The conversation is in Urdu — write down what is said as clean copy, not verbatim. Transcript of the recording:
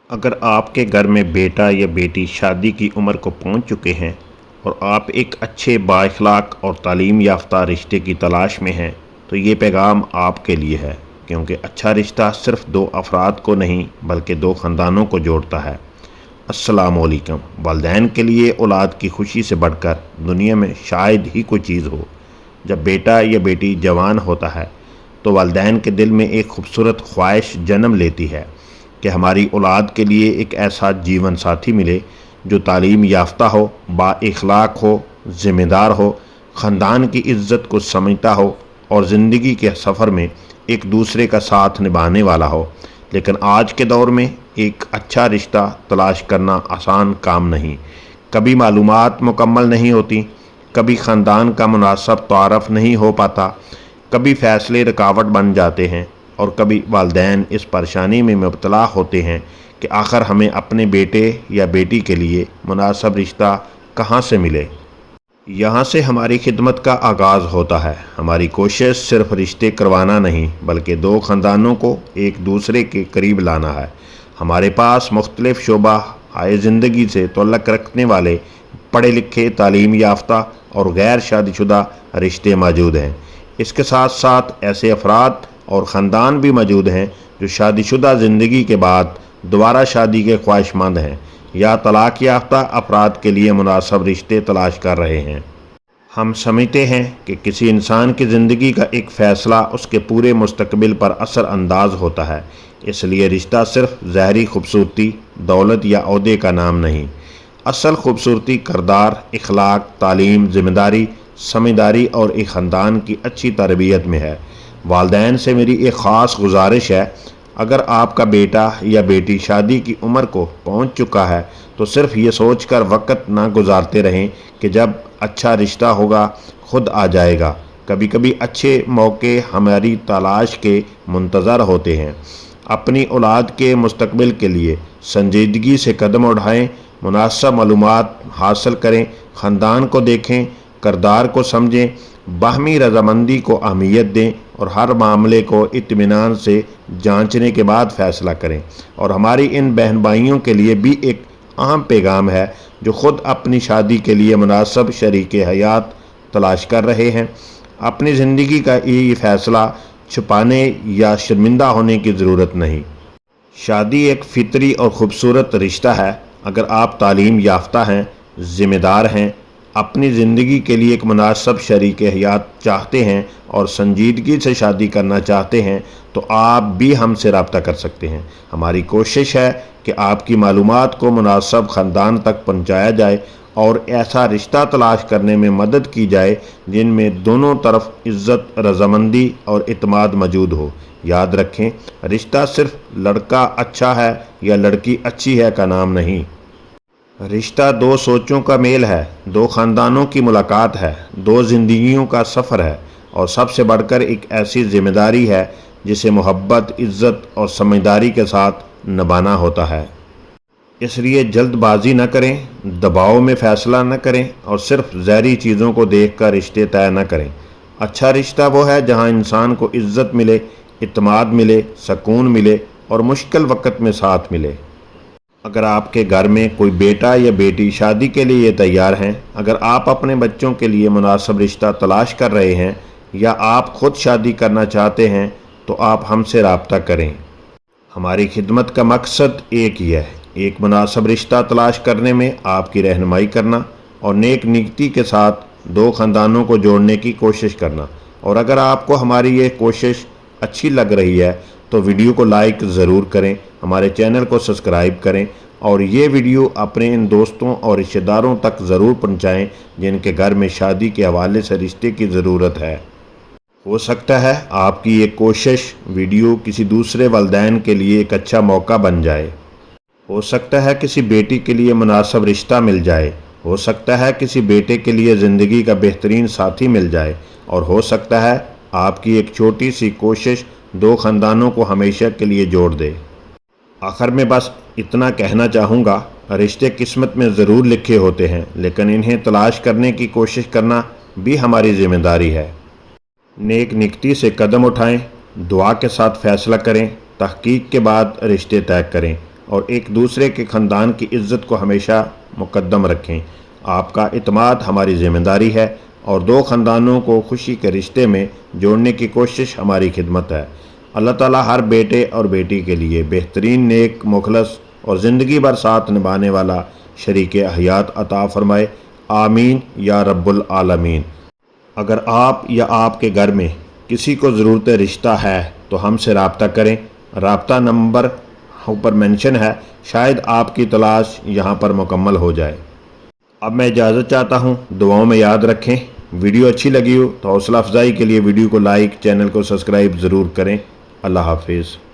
اگر آپ کے گھر میں بیٹا یا بیٹی شادی کی عمر کو پہنچ چکے ہیں اور آپ ایک اچھے بااخلاق اور تعلیم یافتہ رشتے کی تلاش میں ہیں تو یہ پیغام آپ کے لیے ہے، کیونکہ اچھا رشتہ صرف دو افراد کو نہیں بلکہ دو خاندانوں کو جوڑتا ہے۔ السلام علیکم۔ والدین کے لیے اولاد کی خوشی سے بڑھ کر دنیا میں شاید ہی کوئی چیز ہو۔ جب بیٹا یا بیٹی جوان ہوتا ہے تو والدین کے دل میں ایک خوبصورت خواہش جنم لیتی ہے کہ ہماری اولاد کے لیے ایک ایسا جیون ساتھی ملے جو تعلیم یافتہ ہو، با اخلاق ہو، ذمہ دار ہو، خاندان کی عزت کو سمجھتا ہو اور زندگی کے سفر میں ایک دوسرے کا ساتھ نبھانے والا ہو۔ لیکن آج کے دور میں ایک اچھا رشتہ تلاش کرنا آسان کام نہیں۔ کبھی معلومات مکمل نہیں ہوتی، کبھی خاندان کا مناسب تعارف نہیں ہو پاتا، کبھی فیصلے رکاوٹ بن جاتے ہیں اور کبھی والدین اس پریشانی میں مبتلا ہوتے ہیں کہ آخر ہمیں اپنے بیٹے یا بیٹی کے لیے مناسب رشتہ کہاں سے ملے۔ یہاں سے ہماری خدمت کا آغاز ہوتا ہے۔ ہماری کوشش صرف رشتے کروانا نہیں بلکہ دو خاندانوں کو ایک دوسرے کے قریب لانا ہے۔ ہمارے پاس مختلف شعبہ زندگی سے تعلق رکھنے والے پڑھے لکھے، تعلیم یافتہ اور غیر شادی شدہ رشتے موجود ہیں۔ اس کے ساتھ ساتھ ایسے افراد اور خاندان بھی موجود ہیں جو شادی شدہ زندگی کے بعد دوبارہ شادی کے خواہش مند ہیں یا طلاق یافتہ افراد کے لیے مناسب رشتے تلاش کر رہے ہیں۔ ہم سمجھتے ہیں کہ کسی انسان کی زندگی کا ایک فیصلہ اس کے پورے مستقبل پر اثر انداز ہوتا ہے، اس لیے رشتہ صرف ظاہری خوبصورتی، دولت یا عہدے کا نام نہیں۔ اصل خوبصورتی کردار، اخلاق، تعلیم، ذمہ داری، سمجھداری اور ایک خاندان کی اچھی تربیت میں ہے۔ والدین سے میری ایک خاص گزارش ہے، اگر آپ کا بیٹا یا بیٹی شادی کی عمر کو پہنچ چکا ہے تو صرف یہ سوچ کر وقت نہ گزارتے رہیں کہ جب اچھا رشتہ ہوگا خود آ جائے گا۔ کبھی کبھی اچھے موقع ہماری تلاش کے منتظر ہوتے ہیں۔ اپنی اولاد کے مستقبل کے لیے سنجیدگی سے قدم اٹھائیں، مناسب معلومات حاصل کریں، خاندان کو دیکھیں، کردار کو سمجھیں، باہمی رضامندی کو اہمیت دیں اور ہر معاملے کو اطمینان سے جانچنے کے بعد فیصلہ کریں۔ اور ہماری ان بہن بھائیوں کے لیے بھی ایک اہم پیغام ہے جو خود اپنی شادی کے لیے مناسب شریک حیات تلاش کر رہے ہیں۔ اپنی زندگی کا یہ فیصلہ چھپانے یا شرمندہ ہونے کی ضرورت نہیں۔ شادی ایک فطری اور خوبصورت رشتہ ہے۔ اگر آپ تعلیم یافتہ ہیں، ذمہ دار ہیں، اپنی زندگی کے لیے ایک مناسب شریک حیات چاہتے ہیں اور سنجیدگی سے شادی کرنا چاہتے ہیں تو آپ بھی ہم سے رابطہ کر سکتے ہیں۔ ہماری کوشش ہے کہ آپ کی معلومات کو مناسب خاندان تک پہنچایا جائے اور ایسا رشتہ تلاش کرنے میں مدد کی جائے جن میں دونوں طرف عزت، رضامندی اور اعتماد موجود ہو۔ یاد رکھیں، رشتہ صرف لڑکا اچھا ہے یا لڑکی اچھی ہے کا نام نہیں۔ رشتہ دو سوچوں کا میل ہے، دو خاندانوں کی ملاقات ہے، دو زندگیوں کا سفر ہے اور سب سے بڑھ کر ایک ایسی ذمہ داری ہے جسے محبت، عزت اور سمجھداری کے ساتھ نبھانا ہوتا ہے۔ اس لیے جلد بازی نہ کریں، دباؤ میں فیصلہ نہ کریں اور صرف ظاہری چیزوں کو دیکھ کر رشتے طے نہ کریں۔ اچھا رشتہ وہ ہے جہاں انسان کو عزت ملے، اعتماد ملے، سکون ملے اور مشکل وقت میں ساتھ ملے۔ اگر آپ کے گھر میں کوئی بیٹا یا بیٹی شادی کے لیے تیار ہیں، اگر آپ اپنے بچوں کے لیے مناسب رشتہ تلاش کر رہے ہیں یا آپ خود شادی کرنا چاہتے ہیں تو آپ ہم سے رابطہ کریں۔ ہماری خدمت کا مقصد ایک ہی ہے، ایک مناسب رشتہ تلاش کرنے میں آپ کی رہنمائی کرنا اور نیک نیتی کے ساتھ دو خاندانوں کو جوڑنے کی کوشش کرنا۔ اور اگر آپ کو ہماری یہ کوشش اچھی لگ رہی ہے تو ویڈیو کو لائک ضرور کریں، ہمارے چینل کو سبسکرائب کریں اور یہ ویڈیو اپنے ان دوستوں اور رشتہ داروں تک ضرور پہنچائیں جن کے گھر میں شادی کے حوالے سے رشتے کی ضرورت ہے۔ ہو سکتا ہے آپ کی یہ کوشش، ویڈیو کسی دوسرے والدین کے لیے ایک اچھا موقع بن جائے۔ ہو سکتا ہے کسی بیٹی کے لیے مناسب رشتہ مل جائے، ہو سکتا ہے کسی بیٹے کے لیے زندگی کا بہترین ساتھی مل جائے اور ہو سکتا ہے آپ کی ایک چھوٹی سی کوشش دو خاندانوں کو ہمیشہ کے لیے جوڑ دے۔ آخر میں بس اتنا کہنا چاہوں گا، رشتے قسمت میں ضرور لکھے ہوتے ہیں لیکن انہیں تلاش کرنے کی کوشش کرنا بھی ہماری ذمہ داری ہے۔ نیک نیتی سے قدم اٹھائیں، دعا کے ساتھ فیصلہ کریں، تحقیق کے بعد رشتے طے کریں اور ایک دوسرے کے خاندان کی عزت کو ہمیشہ مقدم رکھیں۔ آپ کا اعتماد ہماری ذمہ داری ہے اور دو خاندانوں کو خوشی کے رشتے میں جوڑنے کی کوشش ہماری خدمت ہے۔ اللہ تعالیٰ ہر بیٹے اور بیٹی کے لیے بہترین، نیک، مخلص اور زندگی بھر ساتھ نبھانے والا شریک حیات عطا فرمائے۔ آمین یا رب العالمین۔ اگر آپ یا آپ کے گھر میں کسی کو ضرورت رشتہ ہے تو ہم سے رابطہ کریں۔ رابطہ نمبر اوپر مینشن ہے، شاید آپ کی تلاش یہاں پر مکمل ہو جائے۔ اب میں اجازت چاہتا ہوں، دعاؤں میں یاد رکھیں۔ ویڈیو اچھی لگی ہو تو حوصلہ افزائی کے لیے ویڈیو کو لائک، چینل کو سبسکرائب ضرور کریں۔ اللہ حافظ۔